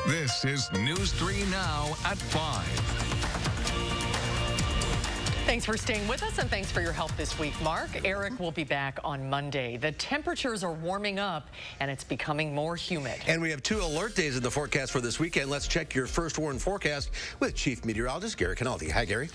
This is News 3 Now at 5. Thanks for staying with us, and thanks for your help this week, Mark. Eric will be back on Monday. The temperatures are warming up, and it's becoming more humid. And we have 2 alert days in the forecast for this weekend. Let's check your first warn forecast with Chief Meteorologist Gary Canaldi. Hi, Gary.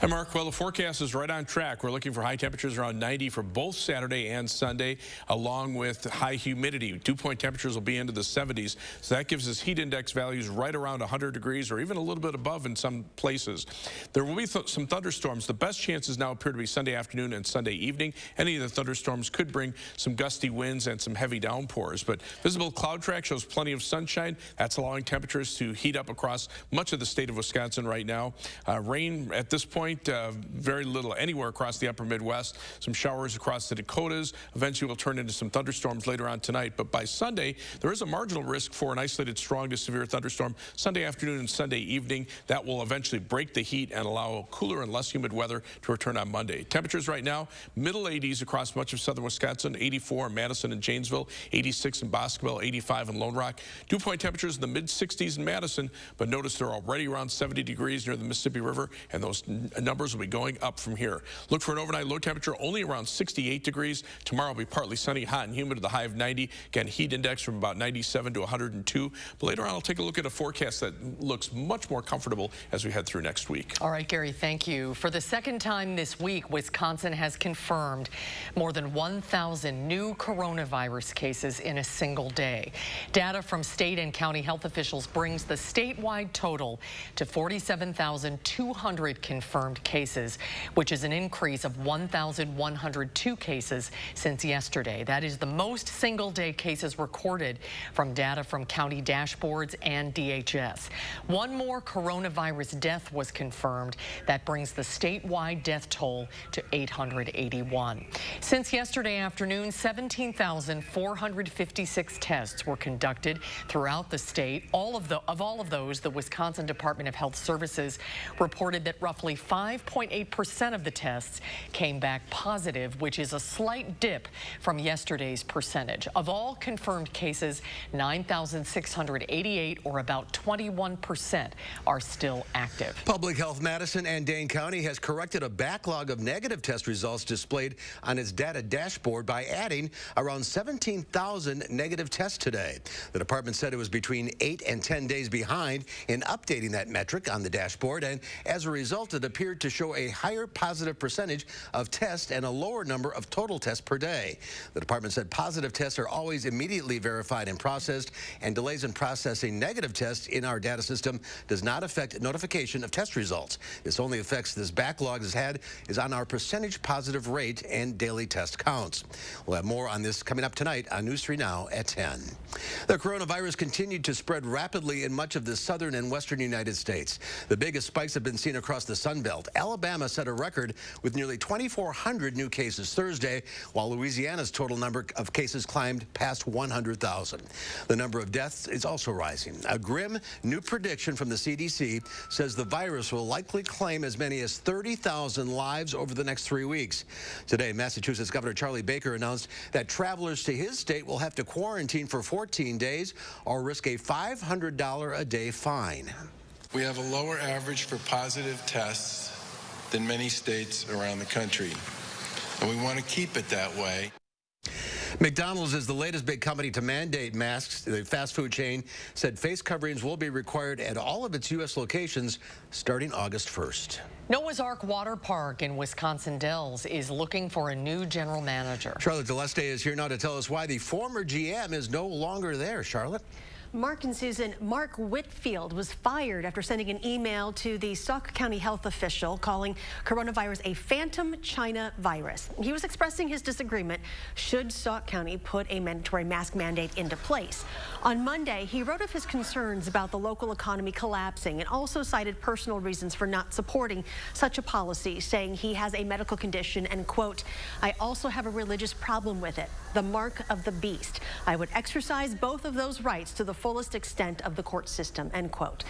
Hi, Mark. Well, the forecast is right on track. We're looking for high temperatures around 90 for both Saturday and Sunday, along with high humidity. Dew point temperatures will be into the 70s, so that gives us heat index values right around 100 degrees or even a little bit above in some places. There will be some thunderstorms. The best chances now appear to be Sunday afternoon and Sunday evening. Any of the thunderstorms could bring some gusty winds and some heavy downpours, but visible cloud track shows plenty of sunshine. That's allowing temperatures to heat up across much of the state of Wisconsin right now. Rain at this point, very little anywhere across the upper Midwest. Some showers across the Dakotas. Eventually will turn into some thunderstorms later on tonight. But by Sunday, there is a marginal risk for an isolated strong to severe thunderstorm Sunday afternoon and Sunday evening. That will eventually break the heat and allow cooler and less humid weather to return on Monday. Temperatures right now, middle 80s across much of southern Wisconsin, 84 in Madison and Janesville, 86 in Boscoville, 85 in Lone Rock. Dew point temperatures in the mid-60s in Madison, but notice they're already around 70 degrees near the Mississippi River, and those numbers will be going up from here. Look for an overnight low temperature only around 68 degrees. Tomorrow will be partly sunny, hot and humid with a high of 90. Again, heat index from about 97 to 102. But later on, I'll take a look at a forecast that looks much more comfortable as we head through next week. All right, Gary, thank you. For the second time this week, Wisconsin has confirmed more than 1,000 new coronavirus cases in a single day. Data from state and county health officials brings the statewide total to 47,200 confirmed cases, which is an increase of 1,102 cases since yesterday. That is the most single-day cases recorded from data from county dashboards and DHS. One more coronavirus death was confirmed. That brings the statewide death toll to 881. Since yesterday afternoon, 17,456 tests were conducted throughout the state. All of those, the Wisconsin Department of Health Services reported that roughly 5.8% of the tests came back positive, which is a slight dip from yesterday's percentage. Of all confirmed cases, 9,688, or about 21%, are still active. Public Health Madison and Dane County has corrected a backlog of negative test results displayed on its data dashboard by adding around 17,000 negative tests today. The department said it was between 8 and 10 days behind in updating that metric on the dashboard, and as a result, it appeared to show a higher positive percentage of tests and a lower number of total tests per day. The department said positive tests are always immediately verified and processed, and delays in processing negative tests in our data system does not affect notification of test results. This only affects this backlog has had is on our percentage positive rate and daily test counts. We'll have more on this coming up tonight on News 3 Now at 10. The coronavirus continued to spread rapidly in much of the southern and western United States. The biggest spikes have been seen across the Sun Belt. Alabama set a record with nearly 2,400 new cases Thursday, while Louisiana's total number of cases climbed past 100,000. The number of deaths is also rising. A grim new prediction from the CDC says the virus will likely claim as many as 30,000 lives over the next 3 weeks. Today, Massachusetts Governor Charlie Baker announced that travelers to his state will have to quarantine for 14 days or risk a $500 a day fine. We have a lower average for positive tests than many states around the country, and we want to keep it that way. McDonald's is the latest big company to mandate masks. The fast food chain said face coverings will be required at all of its U.S. locations starting August 1st. Noah's Ark Water Park in Wisconsin Dells is looking for a new general manager. Charlotte Deleste is here now to tell us why the former GM is no longer there. Charlotte? Mark and Susan, Mark Whitfield was fired after sending an email to the Sauk County health official calling coronavirus a phantom China virus. He was expressing his disagreement should Sauk County put a mandatory mask mandate into place. On Monday, he wrote of his concerns about the local economy collapsing and also cited personal reasons for not supporting such a policy, saying he has a medical condition and, quote, I also have a religious problem with it. the mark of the beast. I would exercise both of those rights to the fullest extent of the court system, end quote.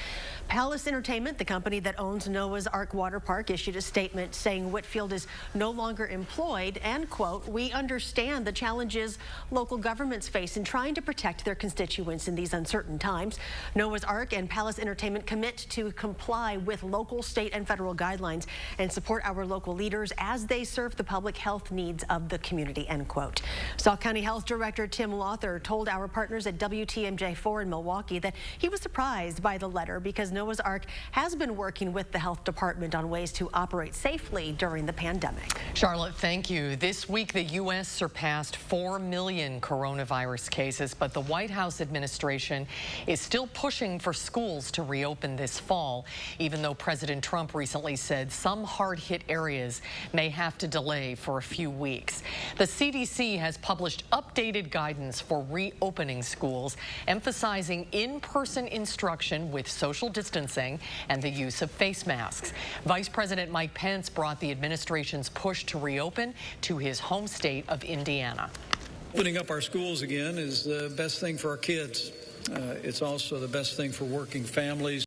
Palace Entertainment, the company that owns Noah's Ark Water Park, issued a statement saying Whitfield is no longer employed, and quote, we understand the challenges local governments face in trying to protect their constituents in these uncertain times. Noah's Ark and Palace Entertainment commit to comply with local, state, and federal guidelines and support our local leaders as they serve the public health needs of the community, end quote. Sauk County Health Director Tim Lawther told our partners at WTMJ4 in Milwaukee that he was surprised by the letter because Noah's Ark has been working with the health department on ways to operate safely during the pandemic. Charlotte, thank you. This week, the U.S. surpassed 4 million coronavirus cases, but the White House administration is still pushing for schools to reopen this fall, even though President Trump recently said some hard-hit areas may have to delay for a few weeks. The CDC has published updated guidance for reopening schools, emphasizing in-person instruction with social distancing and the use of face masks. Vice President Mike Pence brought the administration's push to reopen to his home state of Indiana. Opening up our schools again is the best thing for our kids. It's also the best thing for working families.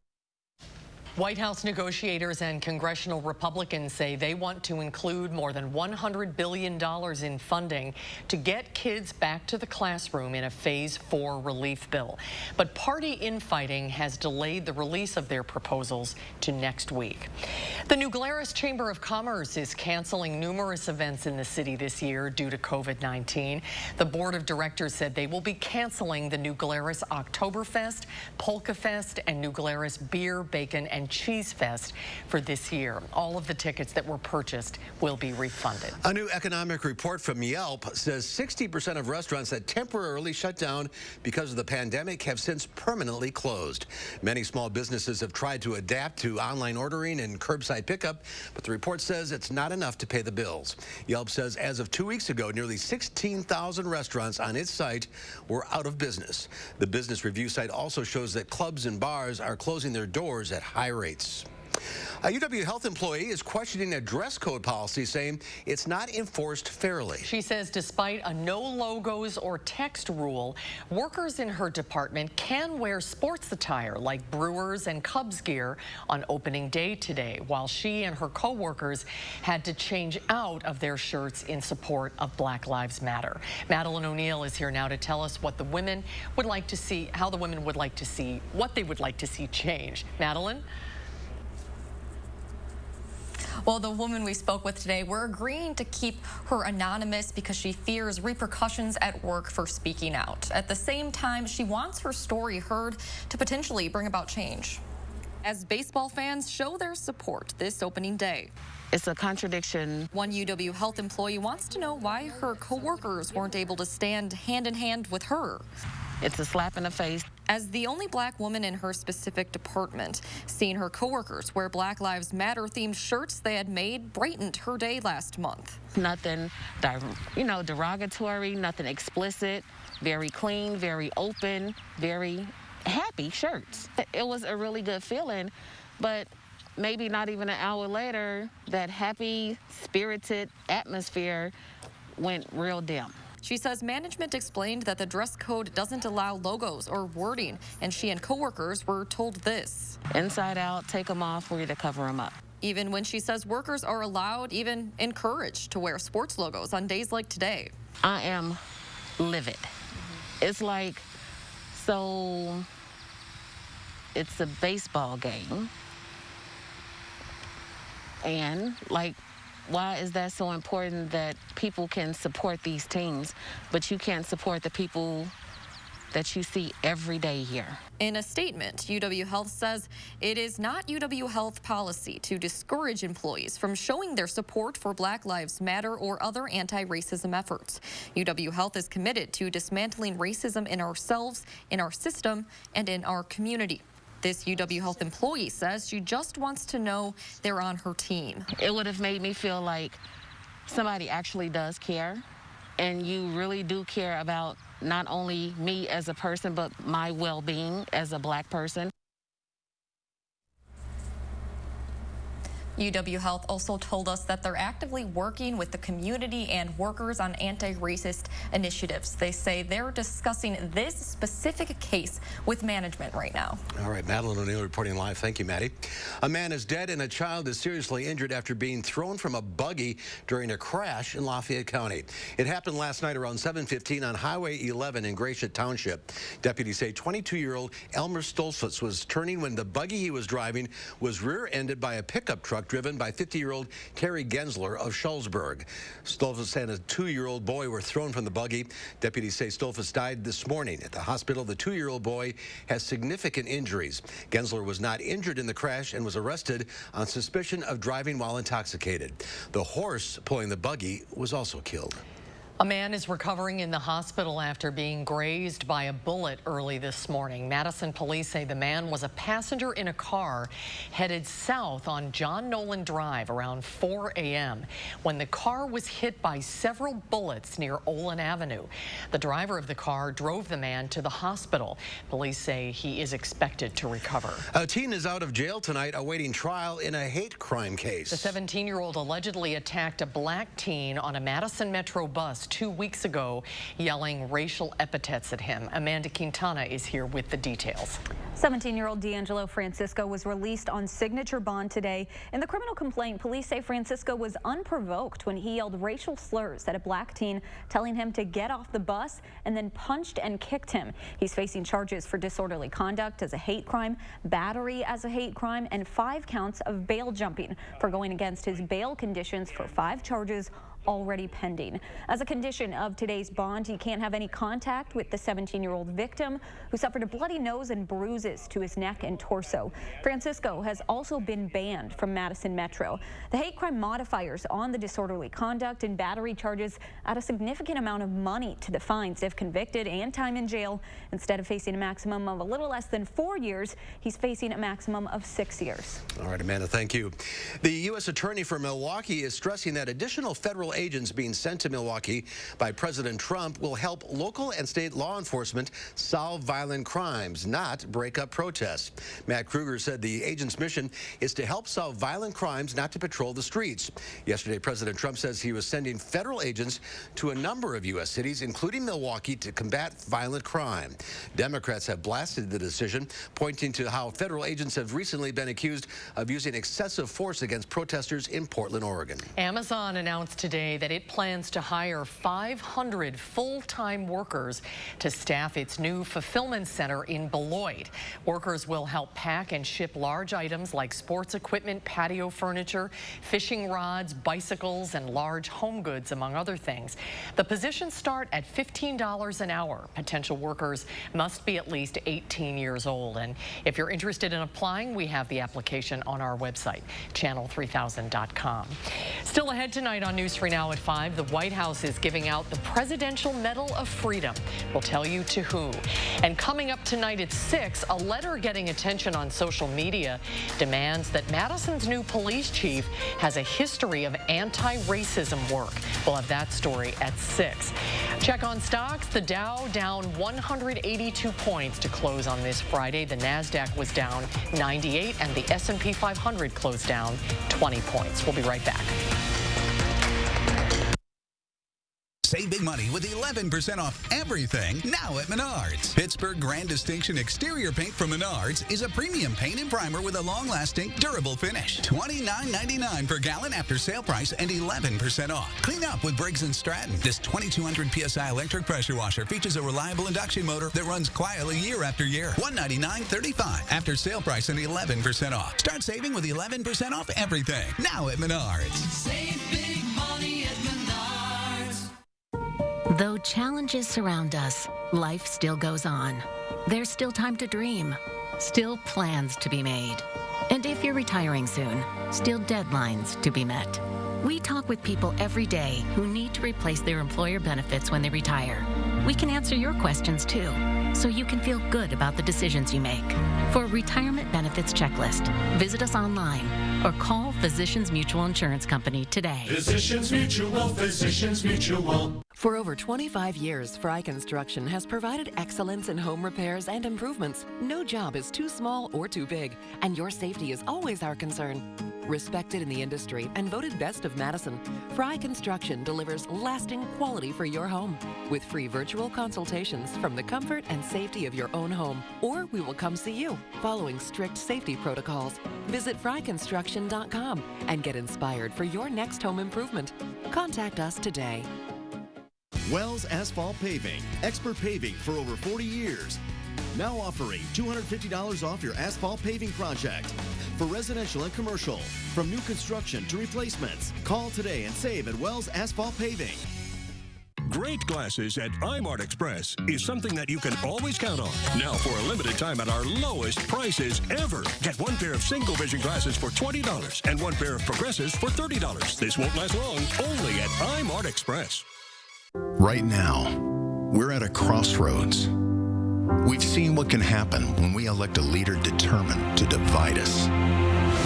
White House negotiators and congressional Republicans say they want to include more than $100 billion in funding to get kids back to the classroom in a Phase 4 relief bill. But party infighting has delayed the release of their proposals to next week. The New Glarus Chamber of Commerce is canceling numerous events in the city this year due to COVID-19. The board of directors said they will be canceling the New Glarus Oktoberfest, Polka Fest, and New Glarus Beer, Bacon, and Cheese Fest for this year. All of the tickets that were purchased will be refunded. A new economic report from Yelp says 60% of restaurants that temporarily shut down because of the pandemic have since permanently closed. Many small businesses have tried to adapt to online ordering and curbside pickup, but the report says it's not enough to pay the bills. Yelp says as of 2 weeks ago, nearly 16,000 restaurants on its site were out of business. The business review site also shows that clubs and bars are closing their doors at high rates. A UW Health employee is questioning a dress code policy, saying it's not enforced fairly. She says despite a no logos or text rule, workers in her department can wear sports attire like Brewers and Cubs gear on opening day today, while she and her co-workers had to change out of their shirts in support of Black Lives Matter. Madeline O'Neill is here now to tell us what the women would like to see, how the women would like to see, what they would like to see change. Madeline? Well, the woman we spoke with today, we're agreeing to keep her anonymous because she fears repercussions at work for speaking out. At the same time, she wants her story heard to potentially bring about change. As baseball fans show their support this opening day. It's a contradiction. One UW Health employee wants to know why her coworkers weren't able to stand hand in hand with her. It's a slap in the face. As the only black woman in her specific department, seeing her coworkers wear Black Lives Matter themed shirts they had made brightened her day last month. Nothing, derogatory, nothing explicit, very clean, very open, very happy shirts. It was a really good feeling, but maybe not even an hour later, that happy, spirited atmosphere went real dim. She says management explained that the dress code doesn't allow logos or wording, and she and coworkers were told this. Inside out, take them off, we're to cover them up. Even when she says workers are allowed, even encouraged to wear sports logos on days like today. I am livid. It's like, so it's a baseball game, and like, why is that so important that people can support these teams, but you can't support the people that you see every day here? In a statement, UW Health says it is not UW Health policy to discourage employees from showing their support for Black Lives Matter or other anti-racism efforts. UW Health is committed to dismantling racism in ourselves, in our system, and in our community. This UW Health employee says she just wants to know they're on her team. It would have made me feel like somebody actually does care, and you really do care about not only me as a person, but my well-being as a black person. UW Health also told us that they're actively working with the community and workers on anti-racist initiatives. They say they're discussing this specific case with management right now. All right, Madeline O'Neill reporting live. Thank you, Maddie. A man is dead and a child is seriously injured after being thrown from a buggy during a crash in Lafayette County. It happened last night around 7:15 on Highway 11 in Gracia Township. Deputies say 22-year-old Elmer Stolfitz was turning when the buggy he was driving was rear-ended by a pickup truck driven by 50-year-old Terry Gensler of Schulzberg. Stolfitz and a 2-year-old boy were thrown from the buggy. Deputies say Stolfitz died this morning. At the hospital, the 2-year-old boy has significant injuries. Gensler was not injured in the crash and was arrested on suspicion of driving while intoxicated. The horse pulling the buggy was also killed. A man is recovering in the hospital after being grazed by a bullet early this morning. Madison police say the man was a passenger in a car headed south on John Nolan Drive around 4 a.m. when the car was hit by several bullets near Olin Avenue. The driver of the car drove the man to the hospital. Police say he is expected to recover. A teen is out of jail tonight awaiting trial in a hate crime case. The 17-year-old allegedly attacked a black teen on a Madison Metro bus 2 weeks ago, yelling racial epithets at him. Amanda Quintana is here with the details. 17-year-old Deangelo Francisco was released on signature bond today. In the criminal complaint, police say Francisco was unprovoked when he yelled racial slurs at a black teen, telling him to get off the bus, and then punched and kicked him. He's facing charges for disorderly conduct as a hate crime, battery as a hate crime, and 5 counts of bail jumping for going against his bail conditions for 5 charges already pending. As a condition of today's bond, he can't have any contact with the 17-year-old victim, who suffered a bloody nose and bruises to his neck and torso. Francisco has also been banned from Madison Metro. The hate crime modifiers on the disorderly conduct and battery charges add a significant amount of money to the fines if convicted and time in jail. Instead of facing a maximum of a little less than 4 years, he's facing a maximum of 6 years. All right, Amanda, thank you. The U.S. Attorney for Milwaukee is stressing that additional federal agents being sent to Milwaukee by President Trump will help local and state law enforcement solve violent crimes, not break up protests. Matt Kruger said the agent's mission is to help solve violent crimes, not to patrol the streets. Yesterday, President Trump says he was sending federal agents to a number of U.S. cities, including Milwaukee, to combat violent crime. Democrats have blasted the decision, pointing to how federal agents have recently been accused of using excessive force against protesters in Portland, Oregon. Amazon announced today that it plans to hire 500 full-time workers to staff its new fulfillment center in Beloit. Workers will help pack and ship large items like sports equipment, patio furniture, fishing rods, bicycles, and large home goods, among other things. The positions start at $15 an hour. Potential workers must be at least 18 years old. And if you're interested in applying, we have the application on our website, channel3000.com. Still ahead tonight on News 3 Now at 5, the White House is giving out the Presidential Medal of Freedom. We'll tell you to who. And coming up tonight at 6, a letter getting attention on social media demands that Madison's new police chief has a history of anti-racism work. We'll have that story at 6. Check on stocks. The Dow down 182 points to close on this Friday. The NASDAQ was down 98, and the S&P 500 closed down 20 points. We'll be right back. Save big money with 11% off everything now at Menards. Pittsburgh Grand Distinction exterior paint from Menards is a premium paint and primer with a long-lasting, durable finish. $29.99 per gallon after sale price and 11% off. Clean up with Briggs & Stratton. This 2200 PSI electric pressure washer features a reliable induction motor that runs quietly year after year. $199.35 after sale price and 11% off. Start saving with 11% off everything now at Menards. Save big money at Menards. Though challenges surround us, life still goes on. There's still time to dream, still plans to be made. And if you're retiring soon, still deadlines to be met. We talk with people every day who need to replace their employer benefits when they retire. We can answer your questions too, so you can feel good about the decisions you make. For a retirement benefits checklist, visit us online or call Physicians Mutual Insurance Company today. Physicians Mutual, Physicians Mutual. For over 25 years, Fry Construction has provided excellence in home repairs and improvements. No job is too small or too big, and your safety is always our concern. Respected in the industry and voted best of Madison, Fry Construction delivers lasting quality for your home with free virtual consultations from the comfort and safety of your own home, or we will come see you following strict safety protocols. Visit fryconstruction.com and get inspired for your next home improvement. Contact us today. Wells Asphalt Paving, expert paving for over 40 years. Now offering $250 off your asphalt paving project for residential and commercial. From new construction to replacements. Call today and save at Wells Asphalt Paving. Great glasses at iMart Express is something that you can always count on. Now for a limited time at our lowest prices ever. Get one pair of single vision glasses for $20 and one pair of progressives for $30. This won't last long, only at iMart Express. Right now, we're at a crossroads. We've seen what can happen when we elect a leader determined to divide us.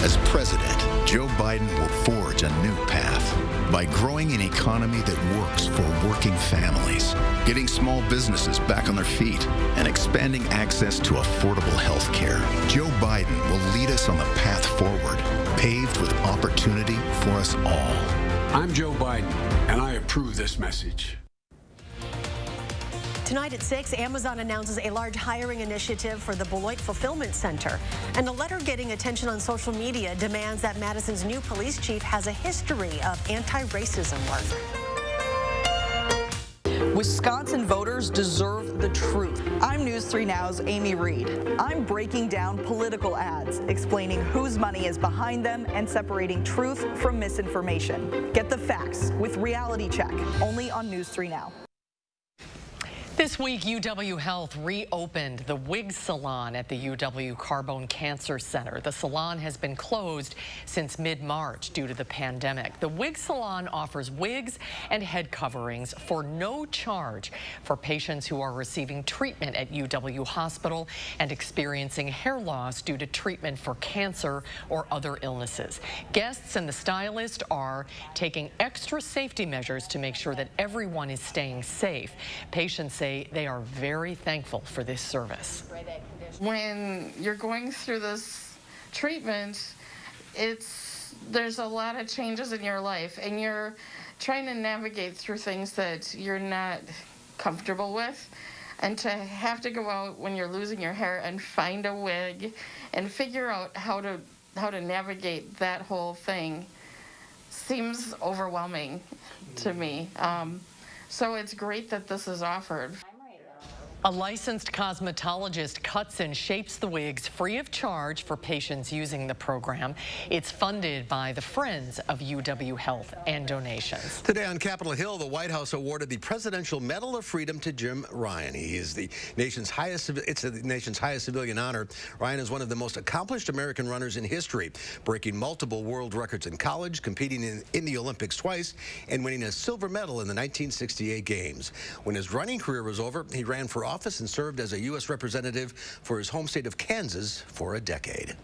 As president, Joe Biden will forge a new path by growing an economy that works for working families, getting small businesses back on their feet, and expanding access to affordable health care. Joe Biden will lead us on the path forward, paved with opportunity for us all. I'm Joe Biden, and I approve this message. Tonight at 6, Amazon announces a large hiring initiative for the Beloit Fulfillment Center. And a letter getting attention on social media demands that Madison's new police chief has a history of anti-racism work. Wisconsin voters deserve the truth. I'm News 3 Now's Amy Reed. I'm breaking down political ads, explaining whose money is behind them and separating truth from misinformation. Get the facts with Reality Check, only on News 3 Now. This week, UW Health reopened the wig salon at the UW Carbone Cancer Center. The salon has been closed since mid-March due to the pandemic. The wig salon offers wigs and head coverings for no charge for patients who are receiving treatment at UW Hospital and experiencing hair loss due to treatment for cancer or other illnesses. Guests and the stylist are taking extra safety measures to make sure that everyone is staying safe. Patients say they are very thankful for this service. When you're going through this treatment, there's a lot of changes in your life, and you're trying to navigate through things that you're not comfortable with. And to have to go out when you're losing your hair and find a wig and figure out how to navigate that whole thing seems overwhelming to me. So it's great that this is offered. A licensed cosmetologist cuts and shapes the wigs free of charge for patients using the program. It's funded by the Friends of UW Health and donations. Today on Capitol Hill, the White House awarded the Presidential Medal of Freedom to Jim Ryan. He is the nation's highest civilian honor. Ryan is one of the most accomplished American runners in history, breaking multiple world records in college, competing in the Olympics twice, and winning a silver medal in the 1968 Games. When his running career was over, he ran for office and served as a U.S. representative for his home state of Kansas for a decade.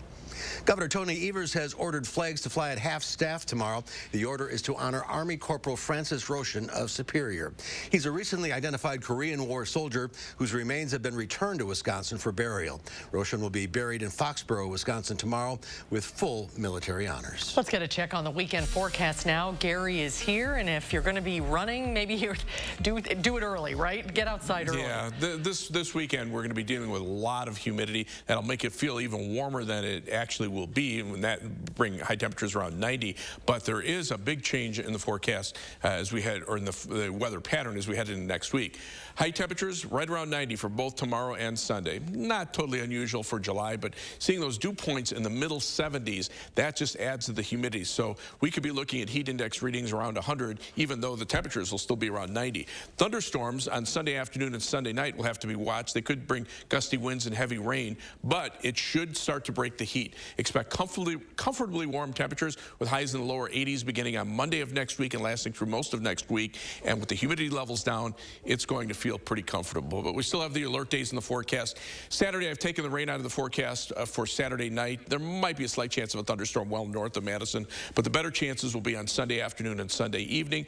Governor Tony Evers has ordered flags to fly at half-staff tomorrow. The order is to honor Army Corporal Francis Roshan of Superior. He's a recently identified Korean War soldier whose remains have been returned to Wisconsin for burial. Roshan will be buried in Foxborough, Wisconsin tomorrow with full military honors. Let's get a check on the weekend forecast now. Gary is here, and if you're going to be running, maybe you do it early, right? Get outside early. Yeah, this weekend we're going to be dealing with a lot of humidity. That'll make it feel even warmer than it actually will be, and that bring high temperatures around 90. But there is a big change in the forecast as we head, or in the weather pattern as we head into next week. High temperatures right around 90 for both tomorrow and Sunday. Not totally unusual for July, but seeing those dew points in the middle 70s, that just adds to the humidity. So we could be looking at heat index readings around 100, even though the temperatures will still be around 90. Thunderstorms on Sunday afternoon and Sunday night will have to be watched. They could bring gusty winds and heavy rain, but it should start to break the heat. Expect comfortably warm temperatures with highs in the lower 80s beginning on Monday of next week and lasting through most of next week. And with the humidity levels down, it's going to feel pretty comfortable. But we still have the alert days in the forecast. Saturday, I've taken the rain out of the forecast for Saturday night. There might be a slight chance of a thunderstorm well north of Madison, but the better chances will be on Sunday afternoon and Sunday evening.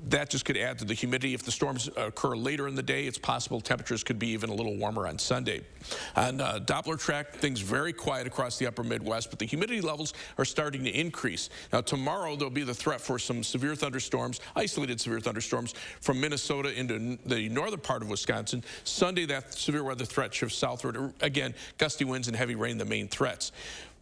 That just could add to the humidity. If the storms occur later in the day, it's possible temperatures could be even a little warmer on Sunday. On Doppler track, things very quiet across the upper Midwest, but the humidity levels are starting to increase. Now, tomorrow, there'll be the threat for some severe thunderstorms, isolated severe thunderstorms from Minnesota into the northern part of Wisconsin. Sunday, that severe weather threat shifts southward. Again, gusty winds and heavy rain, the main threats.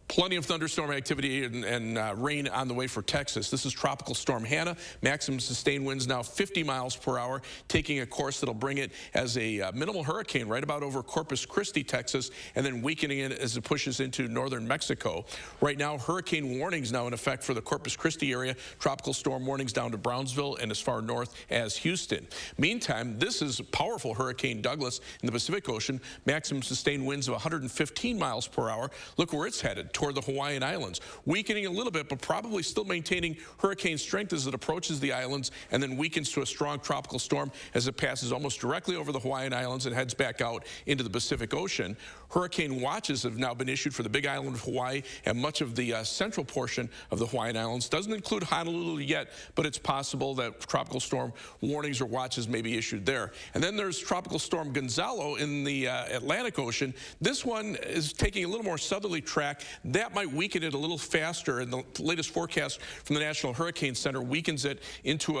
Plenty of thunderstorm activity and rain on the way for Texas. This is Tropical Storm Hannah. Maximum sustained winds now 50 miles per hour, taking a course that'll bring it as a minimal hurricane right about over Corpus Christi, Texas, and then weakening it as it pushes into northern Mexico. Right now, hurricane warnings now in effect for the Corpus Christi area. Tropical storm warnings down to Brownsville and as far north as Houston. Meantime, this is powerful Hurricane Douglas in the Pacific Ocean. Maximum sustained winds of 115 miles per hour. Look where it's headed, toward the Hawaiian Islands. Weakening a little bit, but probably still maintaining hurricane strength as it approaches the islands and then weakens to a strong tropical storm as it passes almost directly over the Hawaiian Islands and heads back out into the Pacific Ocean. Hurricane watches have now been issued for the Big Island of Hawaii and much of the central portion of the Hawaiian Islands. Doesn't include Honolulu yet, but it's possible that tropical storm warnings or watches may be issued there. And then there's Tropical Storm Gonzalo in the Atlantic Ocean. This one is taking a little more southerly track. That might weaken it a little faster, and the latest forecast from the National Hurricane Center weakens it into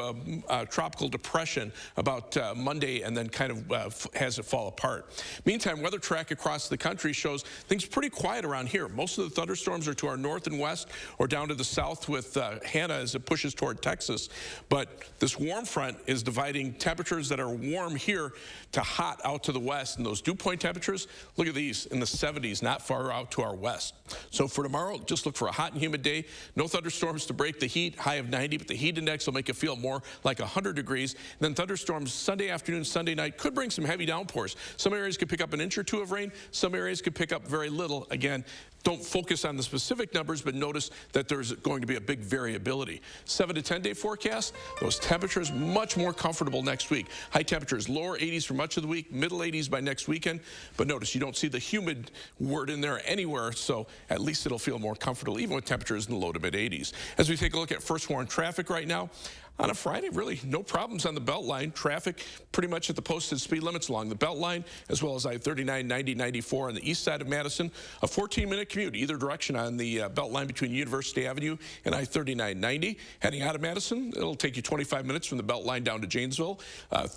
a tropical depression about Monday and then kind of has it fall apart. Meantime, weather track across the country shows things pretty quiet around here. Most of the thunderstorms are to our north and west or down to the south with Hannah as it pushes toward Texas. But this warm front is dividing temperatures that are warm here to hot out to the west. And those dew point temperatures, look at these, in the 70s, not far out to our west. So for tomorrow, just look for a hot and humid day. No thunderstorms to break the heat, high of 90, but the heat index will make it feel more like 100 degrees. And then thunderstorms Sunday afternoon, Sunday night could bring some heavy downpours. Some areas could pick up an inch or two of rain. Some areas could pick up very little. Again, don't focus on the specific numbers, but notice that there's going to be a big variability. 7 to 10 day forecast, those temperatures much more comfortable next week. High temperatures, lower 80s for much of the week, middle 80s by next weekend. But notice you don't see the humid word in there anywhere, so at least it'll feel more comfortable, even with temperatures in the low to mid 80s. As we take a look at first warn traffic right now, on a Friday, really no problems on the Beltline. Traffic pretty much at the posted speed limits along the Beltline, as well as I-39, 90, 94 on the east side of Madison. A 14-minute commute either direction on the Beltline between University Avenue and I-39, 90. Heading out of Madison, it'll take you 25 minutes from the Beltline down to Janesville,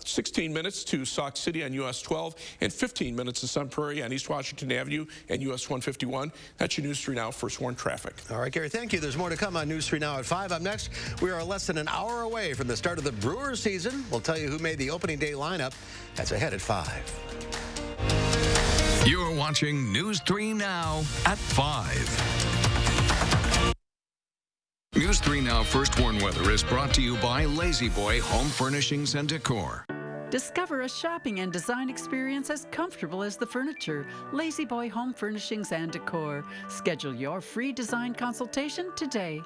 16 minutes to Sauk City on US 12, and 15 minutes to Sun Prairie on East Washington Avenue and US 151. That's your News 3 Now First Warn traffic. All right, Gary, thank you. There's more to come on News 3 Now at 5. Up next, we are less than an hour away from the start of the Brewers season. We'll tell you who made the opening day lineup. That's ahead at 5. You're watching News 3 Now at 5. News 3 Now First Warn Weather is brought to you by Lazy Boy Home Furnishings and Decor. Discover a shopping and design experience as comfortable as the furniture. Lazy Boy Home Furnishings and Decor. Schedule your free design consultation today.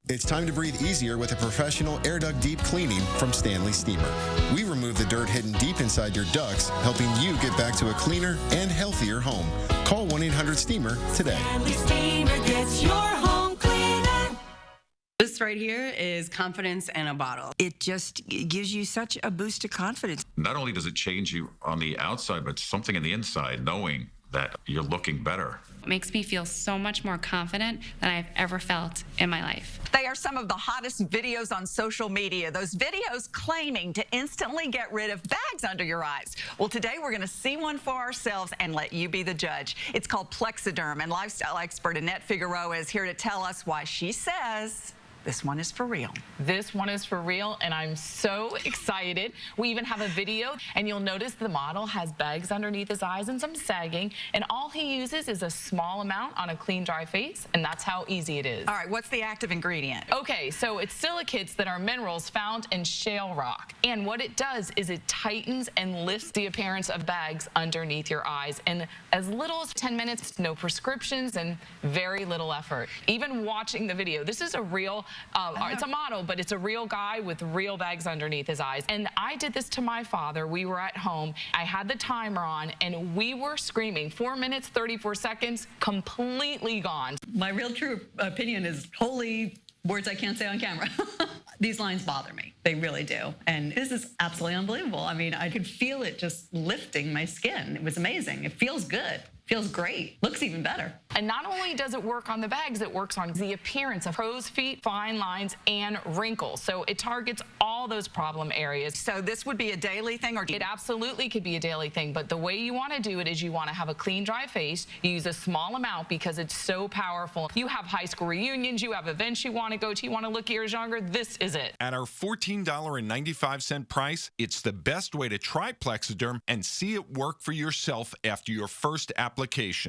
It's time to breathe easier with a professional air duct deep cleaning from Stanley Steemer. We remove the dirt hidden deep inside your ducts, helping you get back to a cleaner and healthier home. Call 1-800-STEAMER today. Stanley Steemer gets your home cleaner. This right here is confidence in a bottle. It just gives you such a boost of confidence. Not only does it change you on the outside, but something in the inside, knowing that you're looking better. It makes me feel so much more confident than I've ever felt in my life. They are some of the hottest videos on social media. Those videos claiming to instantly get rid of bags under your eyes. Well, today we're going to see one for ourselves and let you be the judge. It's called Plexiderm, and lifestyle expert Annette Figueroa is here to tell us why she says This one is for real. This one is for real, and I'm so excited. We even have a video, and you'll notice the model has bags underneath his eyes and some sagging, and all he uses is a small amount on a clean, dry face, and that's how easy it is. All right, what's the active ingredient? Okay, so it's silicates that are minerals found in shale rock, and what it does is it tightens and lifts the appearance of bags underneath your eyes in as little as 10 minutes, no prescriptions, and very little effort. Even watching the video, this is a real, it's a model, but it's a real guy with real bags underneath his eyes. And I did this to my father. We were at home. I had the timer on, and we were screaming. 4 minutes, 34 seconds, completely gone. My real true opinion is holy words I can't say on camera. These lines bother me. They really do. And this is absolutely unbelievable. I mean, I could feel it just lifting my skin. It was amazing. It feels good. Feels great. Looks even better. And not only does it work on the bags, it works on the appearance of crow's feet, fine lines, and wrinkles. So it targets all those problem areas. So this would be a daily thing, or it absolutely could be a daily thing, but the way you want to do it is you want to have a clean, dry face. You use a small amount because it's so powerful. You have high school reunions, you have events you want to go to, you want to look years younger, this is it. At our $14.95 price, it's the best way to try Plexiderm and see it work for yourself after your first application.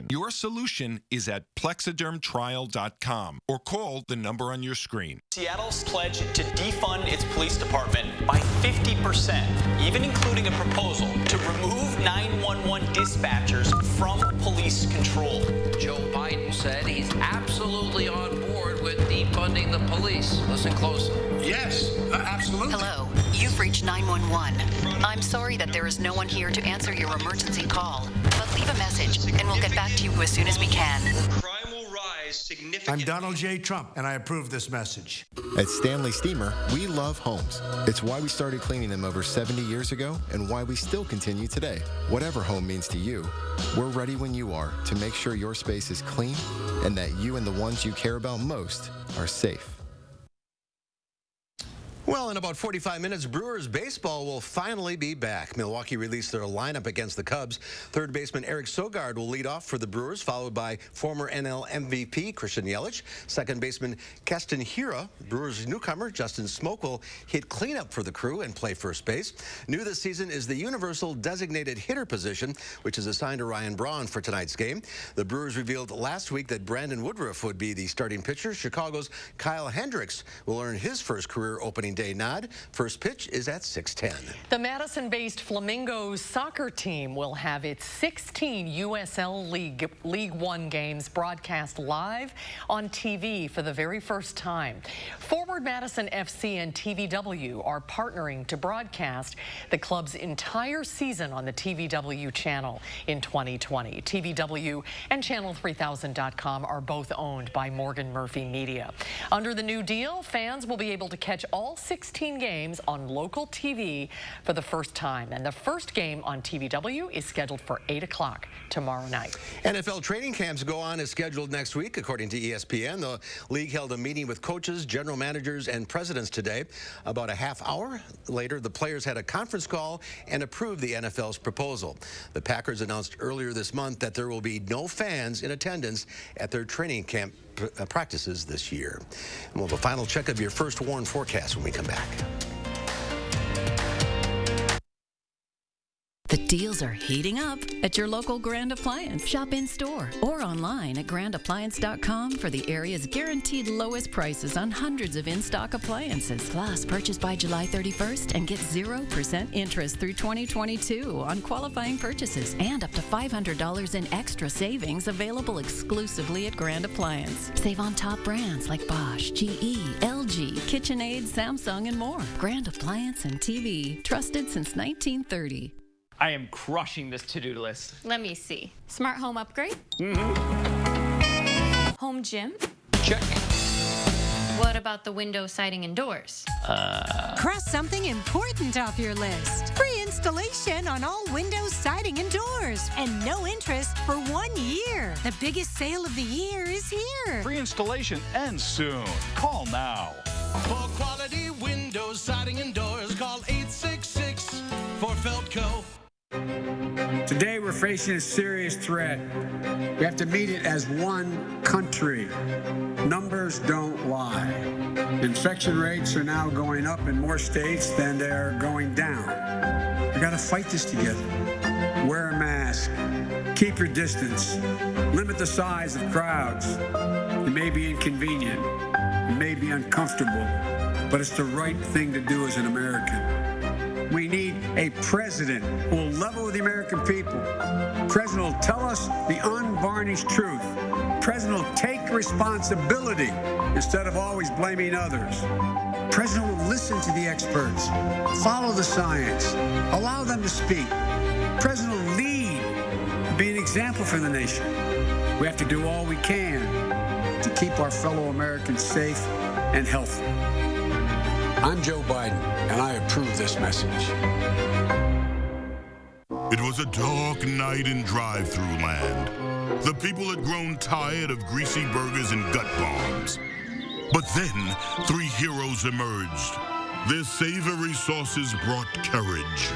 Your solution is at plexidermtrial.com or call the number on your screen. Seattle's pledged to defund its police department by 50%, even including a proposal to remove 911 dispatchers from police control. Joe Biden said he's absolutely on board with defunding the police. Listen closely. Yes, absolutely. Hello, you've reached 911. I'm sorry that there is no one here to answer your emergency call, but leave a message and we'll get back to you as soon as we can. Crime will rise significantly. I'm Donald J. Trump, and I approve this message. At Stanley Steemer, we love homes. It's why we started cleaning them over 70 years ago and why we still continue today. Whatever home means to you, we're ready when you are to make sure your space is clean and that you and the ones you care about most are safe. Well, in about 45 minutes, Brewers baseball will finally be back. Milwaukee released their lineup against the Cubs. Third baseman Eric Sogard will lead off for the Brewers, followed by former NL MVP Christian Yelich. Second baseman Keston Hiura, Brewers newcomer Justin Smoke will hit cleanup for the crew and play first base. New this season is the universal designated hitter position, which is assigned to Ryan Braun for tonight's game. The Brewers revealed last week that Brandon Woodruff would be the starting pitcher. Chicago's Kyle Hendricks will earn his first career opening day nod. First pitch is at 6:10. The Madison-based Flamingos soccer team will have its 16 USL League One games broadcast live on TV for the very first time. Forward Madison FC and TVW are partnering to broadcast the club's entire season on the TVW channel in 2020. TVW and Channel3000.com are both owned by Morgan Murphy Media. Under the new deal, fans will be able to catch all 16 games on local TV for the first time. And the first game on TVW is scheduled for 8 o'clock tomorrow night. NFL training camps go on as scheduled next week, according to ESPN. The league held a meeting with coaches, general managers, and presidents today. About a half hour later, the players had a conference call and approved the NFL's proposal. The Packers announced earlier this month that there will be no fans in attendance at their training camp practices this year. And we'll have a final check of your first WARN forecast when we come back. The deals are heating up at your local Grand Appliance. Shop in store or online at grandappliance.com for the area's guaranteed lowest prices on hundreds of in-stock appliances. Plus, purchase by July 31st and get 0% interest through 2022 on qualifying purchases and up to $500 in extra savings available exclusively at Grand Appliance. Save on top brands like Bosch, GE, LG, KitchenAid, Samsung, and more. Grand Appliance and TV, trusted since 1930. I am crushing this to-do list. Let me see. Smart home upgrade? Home gym? Check. What about the window, siding, and doors? Cross something important off your list. Free installation on all windows, siding, and doors. And no interest for 1 year. The biggest sale of the year is here. Free installation ends soon. Call now. For quality windows, siding, and doors, call 866 for Feltco. Today we're facing a serious threat. We have to meet it as one country. Numbers don't lie. Infection rates are now going up in more states than they're going down. We got to fight this together. Wear a mask. Keep your distance. Limit the size of crowds. It may be inconvenient. It may be uncomfortable, but it's the right thing to do as an American. We need a president who will level with the American people. President will tell us the unvarnished truth. President will take responsibility instead of always blaming others. President will listen to the experts, follow the science, allow them to speak. President will lead, be an example for the nation. We have to do all we can to keep our fellow Americans safe and healthy. I'm Joe Biden, and I approve this message. It was a dark night in drive-thru land. The people had grown tired of greasy burgers and gut bombs. But then, 3 heroes emerged. Their savory sauces brought courage.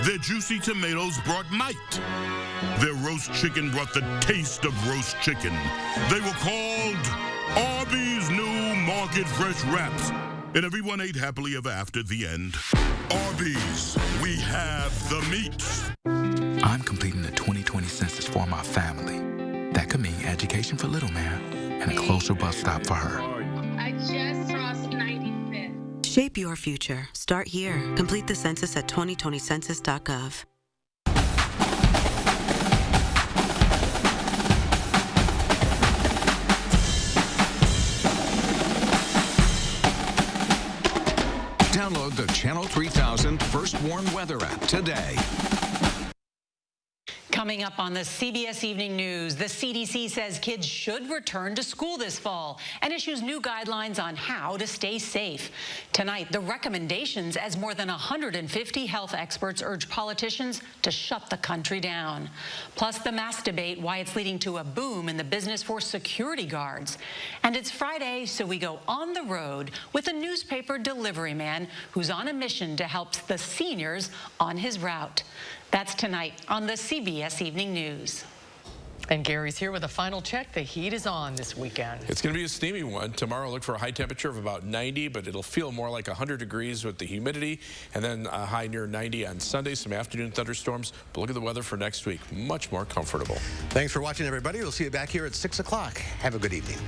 Their juicy tomatoes brought might. Their roast chicken brought the taste of roast chicken. They were called Arby's New Market Fresh Wraps. And everyone ate happily ever after the end. Arby's, we have the meats. I'm completing the 2020 census for my family. That could mean education for little man and a closer bus stop for her. I just crossed 95th. Shape your future. Start here. Complete the census at 2020census.gov. Download the Channel 3000 First Warn Weather app today. Coming up on the CBS Evening News, the CDC says kids should return to school this fall and issues new guidelines on how to stay safe. Tonight, the recommendations as more than 150 health experts urge politicians to shut the country down. Plus, the mask debate, why it's leading to a boom in the business for security guards. And it's Friday, so we go on the road with a newspaper delivery man who's on a mission to help the seniors on his route. That's tonight on the CBS Evening News. And Gary's here with a final check. The heat is on this weekend. It's going to be a steamy one. Tomorrow, look for a high temperature of about 90, but it'll feel more like 100 degrees with the humidity, and then a high near 90 on Sunday. Some afternoon thunderstorms, but look at the weather for next week. Much more comfortable. Thanks for watching, everybody. We'll see you back here at 6 o'clock. Have a good evening.